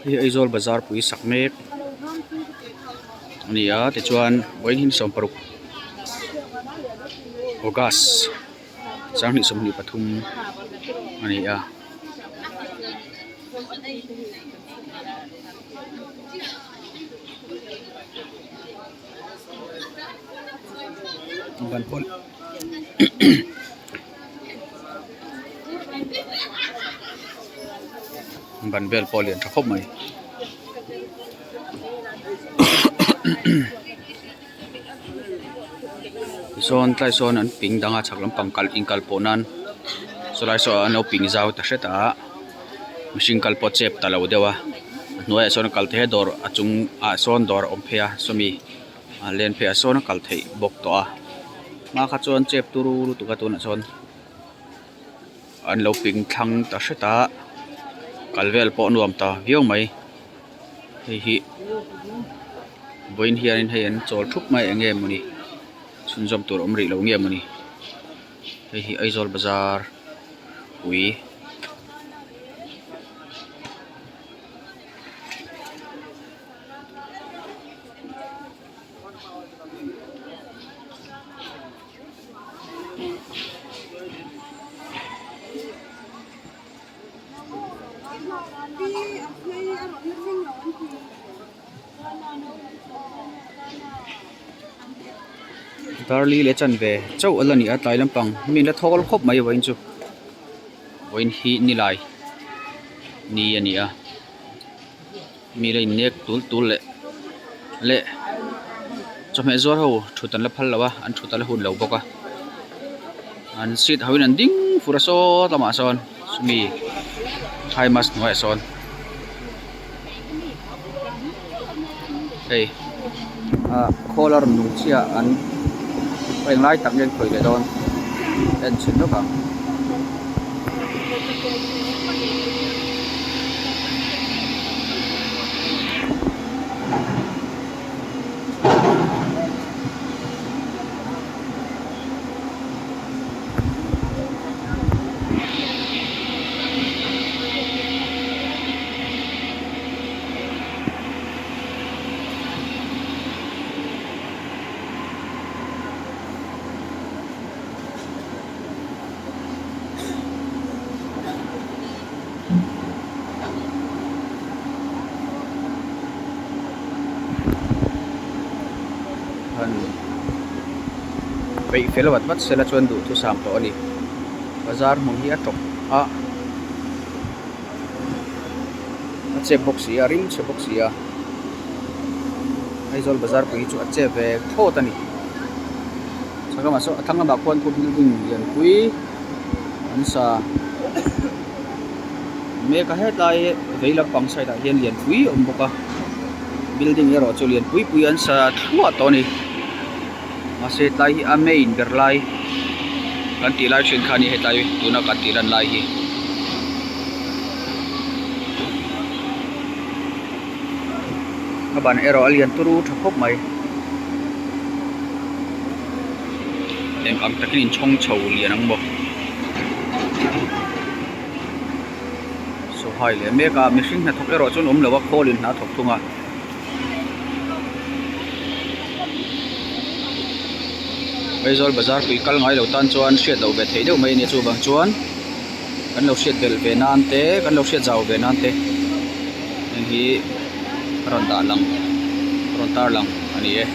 hi Aizawl bazar pui sak mek ani a ti chuan boin hin som paruk August changni somni pathum ani a ban pol ban bel polian thakop mai zon tlai zon an ping danga chhaklam pangkal inkal ponan solai so ano ping zau ta hreta mihring kal po chep talo dewa hnuai zon kal the dor achung a zon dor om phea somi len phea zon kal thei bok to a ma kha chon chep turu tu ka tuna chon an lo ping thlang ta hreta kalvel po nuam ta viau mai hi boin hian an chol thup mai enge muni sunjom tur omri lo nge muni hi Aizawl bazar pui darli le chan ve chau alani a tlai lampang min la thol khop mai voin chu voin hi ni lai ni ani a mi le nek tul le chome zor ho thutan la phal lawa an thutan la hun lo boka an sit hawin an ding fura so lama son sumi hai mas noi son hey kholar nung chia an anh lái tặng lên khởi để đón lên chuyển đó cả vậy phía là bắt sẽ là chuẩn đủ thu sản đó đi bazar mong hi atop a che boxi a rim che boxi a Aizawl bazar pui chu che ve tho tani saka ma so thanga ba kon ko building yan pui an sa me ka he lai veila pang sai da hian lian pui om boka building ero chu lian pui an sa thua to ni se tlai hi a main ber lai kan ti lai thin khani he tlai tuna kan ti lan lai hi aban ero alian turu thakop mai em ang takin chong chho lian ang bo so hai le meka mihring na thok ero chon lawa kholin na thok thunga Aizawl bazar pui kal ngai lo tan chuan hriat lo ve thei deuh mai ni chu bang chuan kan lo hriat bel ve nan te kan lo hriat zau ve nan te hi ron tar lang ani e